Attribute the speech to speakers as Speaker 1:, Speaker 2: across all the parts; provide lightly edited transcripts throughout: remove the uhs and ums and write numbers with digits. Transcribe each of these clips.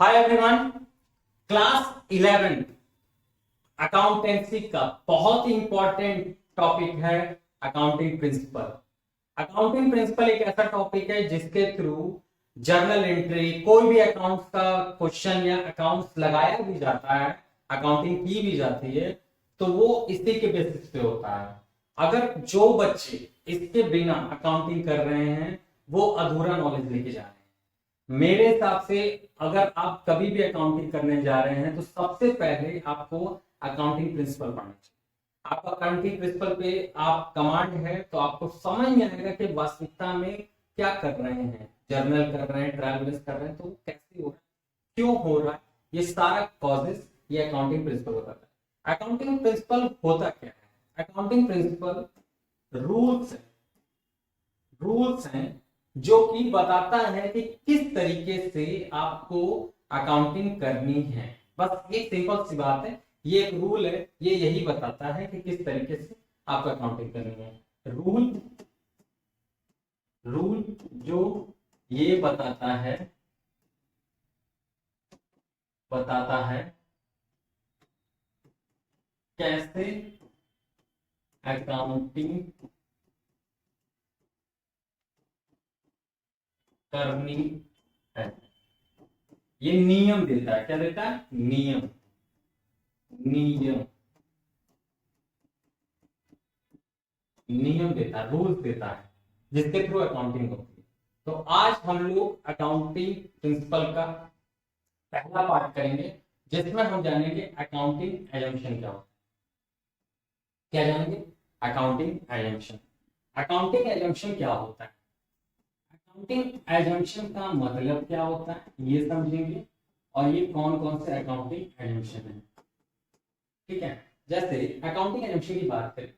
Speaker 1: Hi everyone. Class 11 accountancy का बहुत ही important topic है अकाउंटिंग प्रिंसिपल। अकाउंटिंग प्रिंसिपल एक ऐसा टॉपिक है जिसके थ्रू जर्नल एंट्री, कोई भी अकाउंट्स का क्वेश्चन या अकाउंट्स लगाया भी जाता है, अकाउंटिंग की भी जाती है, तो वो इसी के बेसिस पे होता है। अगर जो बच्चे इसके बिना अकाउंटिंग कर रहे हैं वो अधूरा नॉलेज लेके जा रहे हैं। मेरे हिसाब से अगर आप कभी भी अकाउंटिंग करने जा रहे हैं तो सबसे पहले आपको अकाउंटिंग प्रिंसिपल पढ़ना चाहिए। आप अकाउंटिंग प्रिंसिपल पे आप कमांड है तो आपको समझ में आएगा कि वास्तविकता में क्या कर रहे हैं, जर्नल कर रहे हैं, ट्रायल बैलेंस कर रहे हैं, तो वो कैसे हो रहा है, क्यों हो रहा है, ये सारा कॉजेस ये अकाउंटिंग प्रिंसिपल बताता है। अकाउंटिंग प्रिंसिपल होता क्या है? अकाउंटिंग प्रिंसिपल रूल्स हैं जो कि बताता है कि किस तरीके से आपको अकाउंटिंग करनी है। बस एक सिंपल सी बात है, ये एक रूल है, ये यही बताता है कि किस तरीके से आपको अकाउंटिंग करनी है। रूल रूल जो ये बताता है कैसे अकाउंटिंग करनी है। ये नियम देता है, क्या देता है? नियम नियम नियम देता है, रूल्स देता है जिसके थ्रू अकाउंटिंग होती है। तो आज हम लोग अकाउंटिंग प्रिंसिपल का पहला पार्ट करेंगे जिसमें हम जानेंगे अकाउंटिंग एजम्पशन क्या होता है। क्या जानेंगे? Accounting assumption. अकाउंटिंग एजम्पशन क्या होता है? अकाउंटिंग एजम्पशन का मतलब क्या होता है ये समझेंगे, और ये कौन कौन से अकाउंटिंग एजम्पशन है। ठीक है, जैसे अकाउंटिंग एजम्पशन की बात करें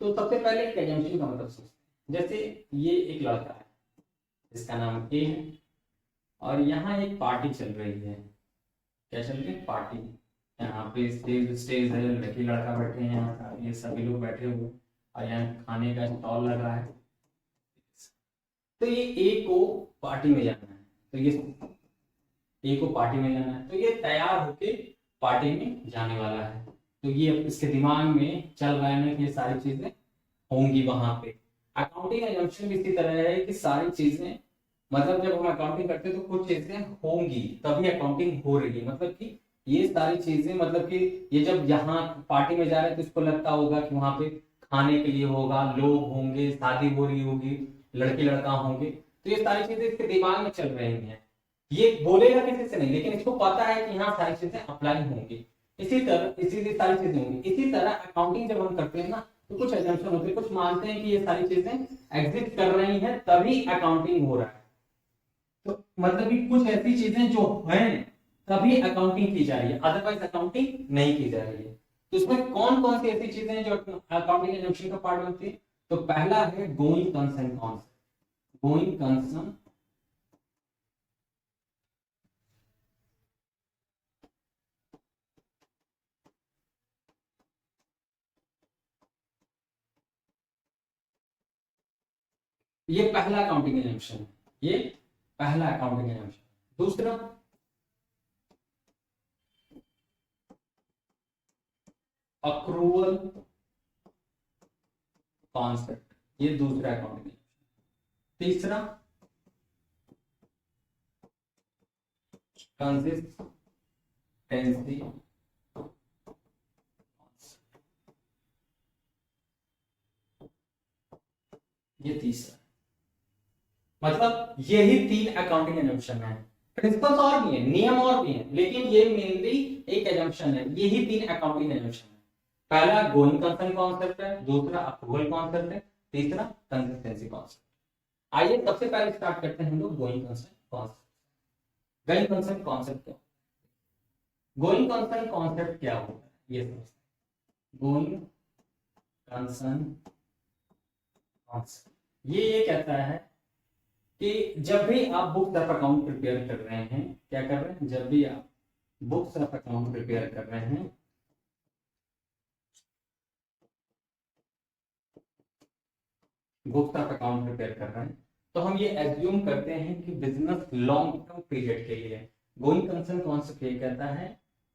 Speaker 1: तो सबसे पहले एक एजम्पशन का मतलब सोचते हैं। जैसे ये एक लड़का है, इसका नाम ए है, और यहाँ एक पार्टी चल रही है। क्या चल रही है? पार्टी। यहाँ पे स्टेज है, लड़की लड़का बैठे हैं, यहाँ ये सभी लोग बैठे हुए, और यहाँ खाने का स्टॉल लगा है। तो ये ए को पार्टी में जाना है, तो ये ए को पार्टी में जाना है, तो ये तैयार होके पार्टी में जाने वाला है। तो ये इसके दिमाग में चल रहा है ना कि ये सारी चीजें होंगी वहां पे। अकाउंटिंग एजम्पशन भी इसी तरह है कि सारी चीजें, मतलब जब हम अकाउंटिंग करते हैं तो कुछ चीजें होंगी तभी अकाउंटिंग हो रही है। मतलब कि ये सारी चीजें, मतलब कि ये जब यहाँ पार्टी में जा रहे हैं तो इसको लगता होगा कि वहां पे खाने के लिए होगा, लोग होंगे, शादी हो रही होगी, लड़की लड़का होंगे, तो ये सारी चीजें इसके दिमाग में चल रही हैं। ये बोलेगा किसी से नहीं, लेकिन इसको पता है कि यहाँ सारी चीजें अप्लाई होंगी। इसी तरह इसीलिए सारी चीजें होंगी। इसी तरह अकाउंटिंग जब हम करते हैं ना तो कुछ एजम्पशन होते हैं, कुछ मानते हैं कि ये सारी चीजें एग्जिस्ट कर रही हैं तभी अकाउंटिंग हो रहा है। तो मतलब कि कुछ ऐसी चीजें जो हैं तभी अकाउंटिंग की जा रही है, अदरवाइज अकाउंटिंग नहीं की जा रही है। तो इसमें कौन कौन सी ऐसी चीजें हैं जो अकाउंटिंग एजम्पशन का पार्ट बनती है? तो पहला है going concern concept. Going concern ये पहला अकाउंटिंग एजम्पशन है, ये पहला अकाउंटिंग एजम्पशन। दूसरा अक्रूवल कॉन्सेप्ट, ये दूसरा अकाउंटिंग एजम्पशन। तीसरा कंसिस्टेंसी, ये तीसरा। मतलब यही तीन अकाउंटिंग एजम्पशन है। प्रिंसिपल्स और भी हैं, नियम और भी हैं, लेकिन ये मेनली एक एजम्पशन है। यही तीन अकाउंटिंग एजम्पशन है। पहला गोइंग कंसर्न कॉन्सेप्ट है, दूसरा अप्रूवल कॉन्सेप्ट है, तीसरा कंसिस्टेंसी कॉन्सेप्ट। आइए सबसे पहले स्टार्ट करते हैं हम लोग going concern concept. Going concern concept क्या? गोइंग कंसर्न कॉन्सेप्ट क्या होता है ये समझते हैं। गोइंग कंसर्न कॉन्सेप्ट ये कहता है कि जब भी आप बुक्स ऑफ अकाउंट प्रिपेयर कर रहे हैं, क्या कर रहे हैं? जब भी आप बुक्स ऑफ अकाउंट प्रिपेयर कर रहे हैं, बुक्स ऑफ अकाउंट प्रिपेयर कर रहे हैं, तो हम ये एज्यूम करते हैं कि बिजनेस लॉन्ग टर्म पीरियड के लिए है। गोइंग कंसर्न कॉन्सेप्ट ये कहता है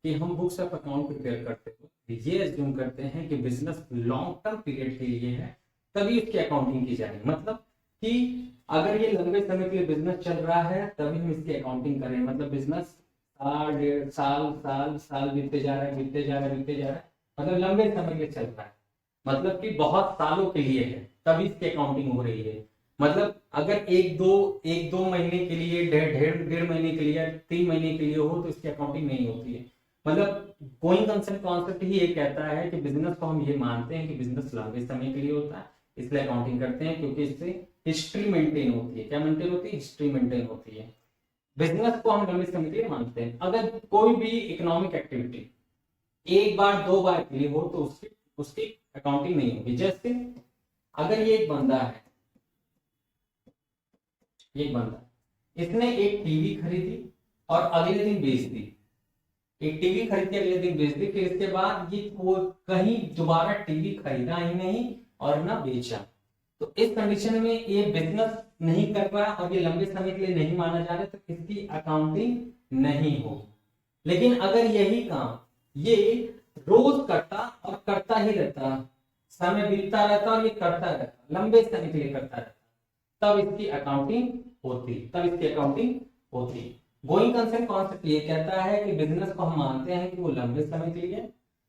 Speaker 1: कि हम बुक्स ऑफ अकाउंट प्रिपेयर करते हो ये एज्यूम करते हैं कि बिजनेस लॉन्ग टर्म पीरियड के लिए है, तभी इसकी अकाउंटिंग की जाएगी। मतलब कि अगर ये लंबे समय के लिए बिजनेस चल रहा है तभी हम इसकी अकाउंटिंग करें। मतलब बिजनेस साल, डेढ़ साल, साल बीतते जा रहा है, बीतते जा रहा है, बीतते जा रहा है, मतलब लंबे समय के लिए चल रहा है, मतलब कि बहुत सालों के लिए है, तभी इसकी अकाउंटिंग हो रही है। मतलब अगर एक दो महीने के लिए, डेढ़ महीने के लिए, 3 महीने के लिए हो तो इसकी अकाउंटिंग नहीं होती है। मतलब गोइंग कंसर्न कॉन्सेप्ट ही ये कहता है कि बिजनेस को हम ये मानते हैं कि बिजनेस लंबे समय के लिए होता है, इसलिए अकाउंटिंग करते हैं, क्योंकि इससे हिस्ट्री मेंटेन होती है। क्या मेंटेन होती है? हिस्ट्री मेंटेन होती है। बिजनेस को हम लंबे समय के लिए मानते हैं। अगर कोई भी इकोनॉमिक एक्टिविटी एक बार दो बार के लिए हो तो उसकी उसकी अकाउंटिंग नहीं होगी। जैसे अगर ये एक बंदा है, एक बंदा, इसने एक टीवी खरीदी और अगले दिन बेच दी, एक टीवी खरीद के अगले दिन बेच दी, फिर इसके बाद ये कहीं दोबारा टीवी खरीदा ही नहीं और ना बेचा, तो इस कंडीशन में ये बिजनेस नहीं कर रहा और ये लंबे समय के लिए नहीं माना जा रहा, तो इसकी अकाउंटिंग नहीं होगी। लेकिन अगर यही काम ये रोज करता और करता ही रहता, समय बीतता रहता और ये करता रहता, लंबे समय के लिए करता रहता, तब इसकी अकाउंटिंग होती, तब इसकी अकाउंटिंग होती। गोइंग कंसर्न कॉन्सेप्ट ये कहता है कि बिजनेस को हम मानते हैं कि वो लंबे समय के लिए,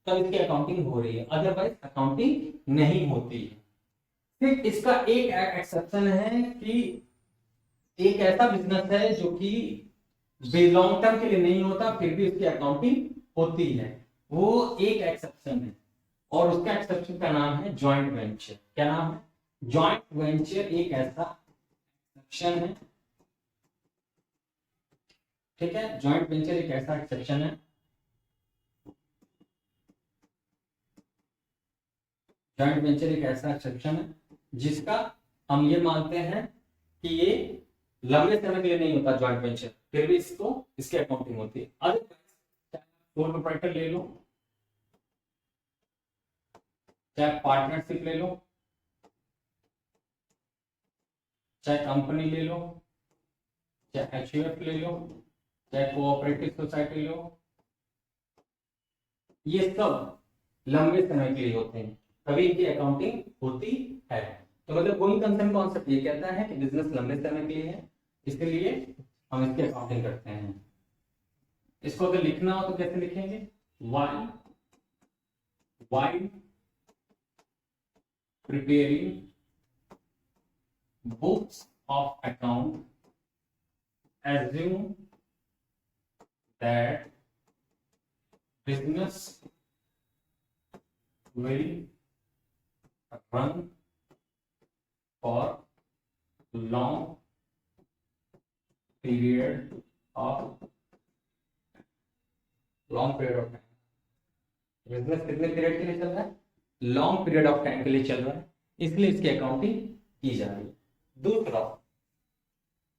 Speaker 1: तब इसकी अकाउंटिंग हो रही है, अदरवाइज अकाउंटिंग नहीं होती है। फिर इसका एक एक्सेप्शन है कि एक ऐसा बिजनेस है जो कि लॉन्ग टर्म के लिए नहीं होता, फिर भी उसकी अकाउंटिंग होती है, वो एक एक्सेप्शन है, और उसका एक्सेप्शन का नाम है जॉइंट वेंचर। क्या नाम है? जॉइंट वेंचर एक ऐसा एक्सेप्शन है, ठीक है, जॉइंट वेंचर एक ऐसा एक्सेप्शन है, जॉइंट वेंचर एक ऐसा एक्सेप्शन है जिसका हम ये मानते हैं कि ये लंबे समय के लिए नहीं होता जॉइंट वेंचर, फिर भी इसको इसकी अकाउंटिंग होती है। अदरवाइज सोल प्रोप्राइटर ले लो, चाहे पार्टनरशिप ले लो, चाहे कंपनी ले लो, चाहे एचयूएफ ले लो, चाहे कोऑपरेटिव सोसाइटी लो, ये सब लंबे समय के लिए होते हैं, तभी इनकी अकाउंटिंग होती है। तो मतलब गोइंग कंसर्न कॉन्सेप्ट ये कहता है कि बिजनेस लंबे समय के लिए है, इसलिए हम इसकी अकाउंटिंग करते हैं। इसको अगर लिखना हो तो कैसे लिखेंगे? Why preparing books of account, assume that business will run for long period of time। Business कितने पीरियड के लिए चल रहा है? लॉन्ग पीरियड ऑफ टाइम के लिए चल रहा है, इसलिए इसकी अकाउंटिंग की जा रही है।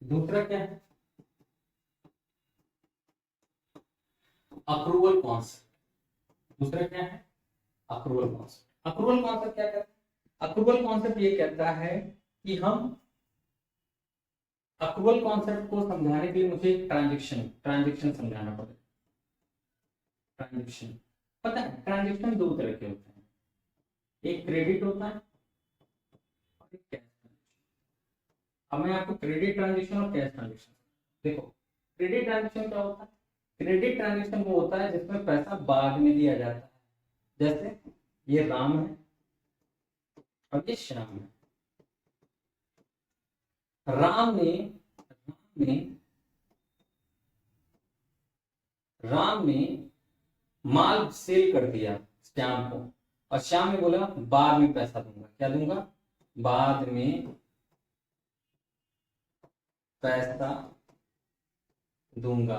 Speaker 1: दूसरा क्या है? Accrual concept. दूसरा क्या है? Accrual concept. अक्रूवल कॉन्सेप्ट क्या कहता है? अक्रूवल कॉन्सेप्ट ये कहता है कि हम अक्रूवल कॉन्सेप्ट को समझाने के लिए मुझे ट्रांजेक्शन समझाना पड़ेगा। ट्रांजेक्शन, पता है ट्रांजेक्शन दो तरह के होते हैं, एक क्रेडिट होता है और एक कैश ट्रांजेक्शन। अब मैं आपको क्रेडिट ट्रांजेक्शन और कैश ट्रांजेक्शन, देखो क्रेडिट ट्रांजेक्शन क्या होता है? क्रेडिट ट्रांजेक्शन वो होता है जिसमें पैसा बाद में दिया जाता है, जैसे ये राम है और ये श्याम है। राम ने माल सेल कर दिया श्याम को, और श्याम ने बोला बाद में पैसा दूंगा। क्या दूंगा? बाद में पैसा दूंगा,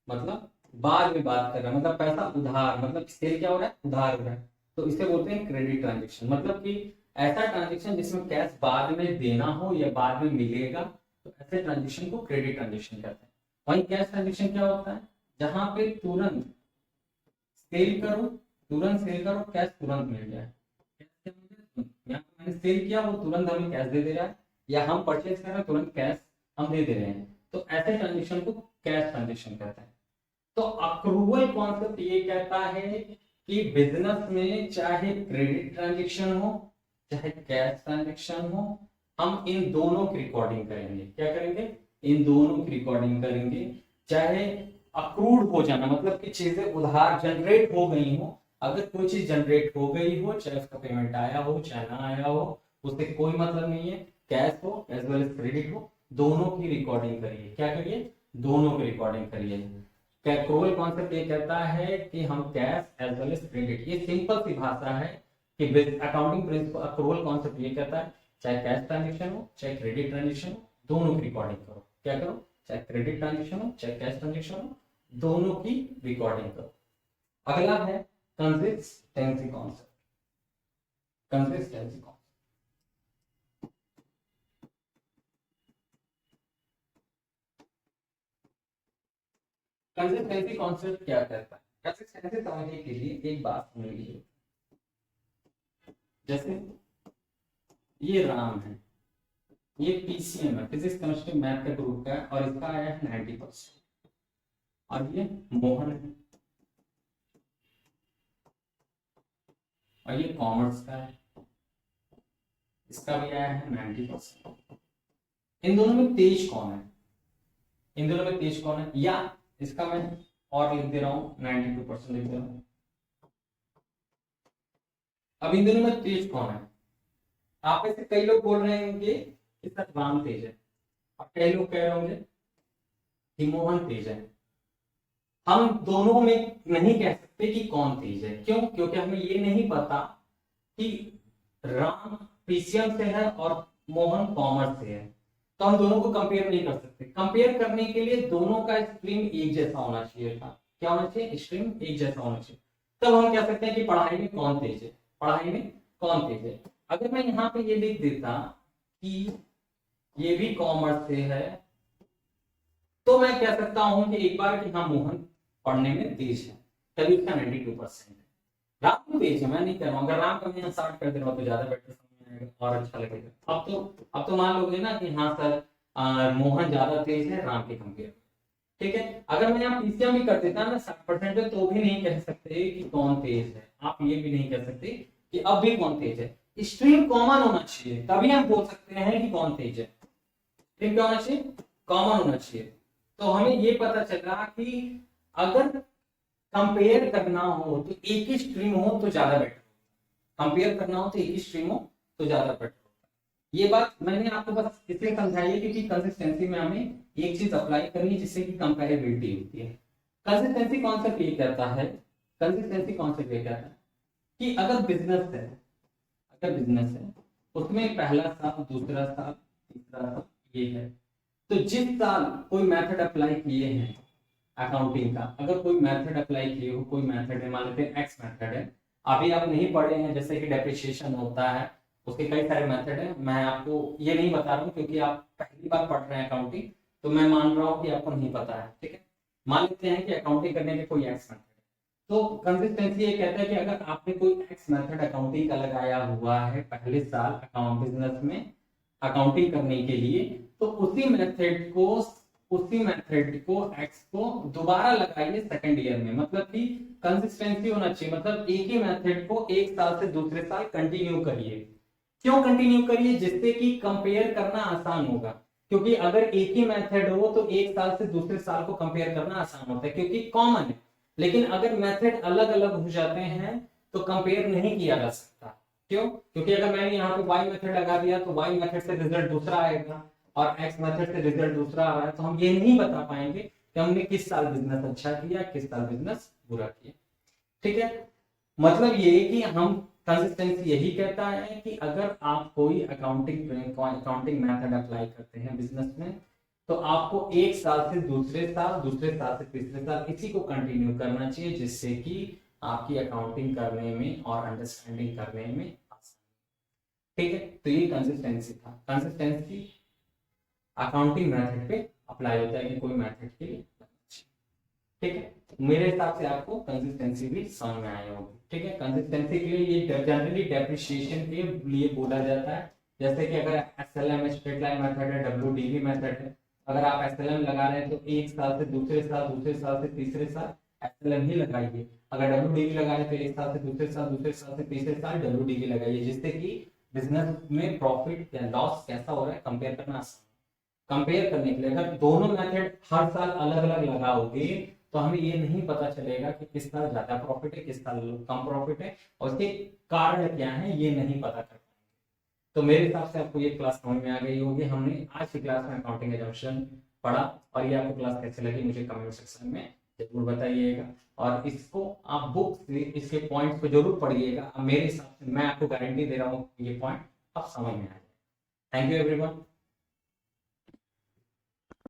Speaker 1: मतलब बाद में बात कर रहा है, मतलब पैसा उधार, मतलब सेल क्या हो रहा है? उधार हो रहा है, तो इसे बोलते हैं क्रेडिट ट्रांजेक्शन। मतलब कि ऐसा ट्रांजेक्शन जिसमें कैश बाद में देना हो या बाद में मिलेगा, तो ऐसे ट्रांजेक्शन को क्रेडिट ट्रांजेक्शन कहते हैं। वहीं कैश ट्रांजेक्शन क्या होता है? जहां पे तुरंत सेल करो, कैश तुरंत मिल जाए। यहाँ मैंने सेल किया, वो तुरंत हमें कैश दे रहा है, या हम परचेज कर रहे हैं तुरंत कैश हम दे दे रहे हैं, तो ऐसे ट्रांजेक्शन को कैश ट्रांजेक्शन कहते हैं। तो अक्रूवल कॉन्सेप्ट ये कहता है कि बिजनेस में चाहे क्रेडिट ट्रांजेक्शन हो चाहे कैश ट्रांजेक्शन हो, हम इन दोनों की रिकॉर्डिंग करेंगे। क्या करेंगे? इन दोनों की रिकॉर्डिंग करेंगे। चाहे अक्रूड हो जाना मतलब कि चीजें उधार जनरेट हो गई हो, अगर कोई चीज जनरेट हो गई हो, चाहे उसका पेमेंट आया हो चाहे ना आया हो, उससे कोई मतलब नहीं है। कैश हो एज वेल एज क्रेडिट हो, दोनों की रिकॉर्डिंग करिए। क्या करिए? दोनों की रिकॉर्डिंग करिए। अक्रूवल कॉन्सेप्ट ये कहता है कि हम cash as well as credit, ये सिंपल सी भाषा है कि अकाउंटिंग प्रिंसिपल अक्रूवल कॉन्सेप्ट ये कहता है चाहे कैश ट्रांजेक्शन हो चाहे क्रेडिट ट्रांजेक्शन हो, दोनों की रिकॉर्डिंग करो। क्या करो? चाहे क्रेडिट ट्रांजेक्शन हो चाहे कैश ट्रांजेक्शन हो, दोनों की रिकॉर्डिंग करो। अगला है consistency concept. Consistency concept consistency concept क्या कहता है? कंसिस्टेंसी समझने के लिए एक बात सुन लीजिए। जैसे ये राम है, ये पीसीएम है, फिजिक्स केमिस्ट्री मैथ का ग्रुप का है और इसका आया है 90%। और ये मोहन है और ये कॉमर्स का है, इसका भी आया है 90%। इन दोनों में तेज कौन है? इन दोनों में तेज कौन है? या इसका मैं और लिख दे रहा हूं 92% लिख दे रहा हूं। अब इन दोनों में तेज कौन है? आप में से कई लोग बोल रहे होंगे कि सर राम तेज है, और कई लोग कह रहे होंगे कि मोहन तेज है। हम दोनों में नहीं कह सकते कि कौन तेज है। क्यों? क्योंकि हमें ये नहीं पता कि राम पीसीएम से है और मोहन कॉमर्स से है, तो हम दोनों को कंपेयर नहीं कर सकते। कंपेयर करने के लिए दोनों का स्ट्रीम एक जैसा होना चाहिए था। क्या होना चाहिए? स्ट्रीम एक जैसा होना चाहिए। तब हम कह सकते हैं कि पढ़ाई में कौन तेज है, पढ़ाई में कौन तेज है। अगर मैं यहाँ पे ये लिख देता कि ये भी कॉमर्स से है, तो मैं कह सकता हूं कि एक बार कि हाँ मोहन पढ़ने में तेज है, तभी उसका 92% है। राम भी तेज है, मैं नहीं कह रहा हूँ। अगर राम का मैं 60 कर दे रहा हूँ तो ज्यादा बेटर समझ में आएगा और अच्छा लगेगा। अब तो मान लोगे ना कि हाँ सर मोहन ज्यादा तेज है राम के कंपेयर। ठीक है, अगर मैं यहाँ पीसीएम भी कर देता ना 60% पे, तो भी नहीं कह सकते कि कौन तेज है। आप ये भी नहीं कह सकते कि अब भी कौन तेज है। स्ट्रीम कॉमन होना चाहिए, तभी हम बोल सकते हैं कि कौन तेज है। स्ट्रीम क्या होना चाहिए? कॉमन होना चाहिए। तो हमें ये पता चला कि अगर कंपेयर करना हो तो एक ही स्ट्रीम हो तो ज्यादा बेटर। कंपेयर करना हो तो एक ही स्ट्रीम हो तो ज्यादा बेटर। ये बात मैंने आपको बस इसलिए समझाई है क्योंकि कंसिस्टेंसी में हमें एक चीज अप्लाई करनी है जिससे कि कंपेरेबिलिटी होती है। कंसिस्टेंसी कॉन्सेप्ट ये कहता है, कंसिस्टेंसी कॉन्सेप्ट ये कहता है कि अगर बिजनेस है, अगर बिजनेस है उसमें पहला साल, दूसरा साल, तीसरा साल ये है, तो जिस साल कोई मेथड अप्लाई किए हैं अकाउंटिंग का, अगर कोई मेथड अप्लाई किए हो, कोई मेथड है, मान लेते हैं एक्स मेथड है, अभी आप नहीं पढ़े हैं, जैसे कि डेप्रिसिएशन होता है, उसके कई सारे मेथड है। मैं आपको ये नहीं बता रहा हूँ क्योंकि आप पहली बार पढ़ रहे हैं अकाउंटिंग, तो मैं मान रहा हूँ कि आपको नहीं पता है। ठीक है, मान लेते हैं कि अकाउंटिंग करने के कोई एक्स मेथड है, तो कंसिस्टेंसी ये कहता है कि अगर आपने कोई एक्स मेथड अकाउंटिंग का लगाया हुआ है पहले साल अकाउंट बिजनेस में अकाउंटिंग करने के लिए, तो उसी मेथड को एक्स को दोबारा लगाइए सेकंड ईयर में। मतलब कि कंसिस्टेंसी होना चाहिए, मतलब एक ही मेथड को एक साल से दूसरे साल कंटिन्यू करिए। क्यों कंटिन्यू करिए? जिससे कि कंपेयर करना आसान होगा। क्योंकि अगर एक ही मेथड हो तो एक साल से दूसरे साल को कंपेयर करना आसान होता है क्योंकि कॉमन है। लेकिन अगर मेथड अलग अलग हो जाते हैं तो कंपेयर नहीं किया जा सकता। क्यों? क्योंकि अगर मैंने यहाँ पे y मेथड लगा दिया तो y मेथड से रिजल्ट दूसरा आएगा और x मेथड से रिजल्ट दूसरा आ रहा है, तो हम ये नहीं बता पाएंगे कि हमने किस साल बिजनेस अच्छा किया, किस साल बिजनेस बुरा किया। ठीक है, मतलब ये कि हम कंसिस्टेंसी यही कहता है कि अगर आप कोई अकाउंटिंग मेथड अप्लाई करते हैं बिजनेस में, तो आपको एक साल से दूसरे साल, दूसरे साल से तीसरे साल इसी को कंटिन्यू करना चाहिए, जिससे कि आपकी अकाउंटिंग करने में और अंडरस्टैंडिंग करने में आसानी। ठीक है, तो ये कंसिस्टेंसी था। कंसिस्टेंसी अकाउंटिंग मेथड पे अप्लाई होता है कि कोई मेथड के लिए। ठीक है, मेरे हिसाब से आपको कंसिस्टेंसी भी समझ में आई होगी। ठीक है, कंसिस्टेंसी के लिए ये जनरली डेप्रिसिएशन के लिए बोला जाता है। जैसे कि अगर एसएलएम स्ट्रेट लाइन मेथड है, डब्ल्यूडीवी मेथड है, अगर आप एसएलएम लगा रहे हैं तो एक साल से दूसरे साल, दूसरे साल से तीसरे साल एसएलएम ही लगाइए। अगर डब्ल्यूडीवी लगा रहे हैं तो एक साल से दूसरे साल, दूसरे साल से तीसरे साल डब्ल्यूडीवी लगाइए, जिससे कि बिजनेस में प्रॉफिट या लॉस कैसा हो रहा है कंपेयर करना आसान। कंपेयर करने के लिए अगर दोनों मेथड हर साल अलग अलग लगाओगे तो हमें ये नहीं पता चलेगा कि किस साल ज्यादा प्रॉफिट है, किस साल कम प्रॉफिट है, और उसके कारण क्या है ये नहीं पता कर पाएंगे। तो मेरे हिसाब से आपको ये क्लास समझ में आ गई होगी। हमने आज की क्लास में अकाउंटिंग एजम्पशन पढ़ा, और ये आपको क्लास कैसे लगी मुझे कमेंट सेक्शन में जरूर बताइएगा, और इसको आप बुक से इसके पॉइंट्स को जरूर पढ़िएगा। मेरे हिसाब से मैं आपको गारंटी दे रहा हूँ ये पॉइंट अब समझ में आ जाए। Thank you everyone.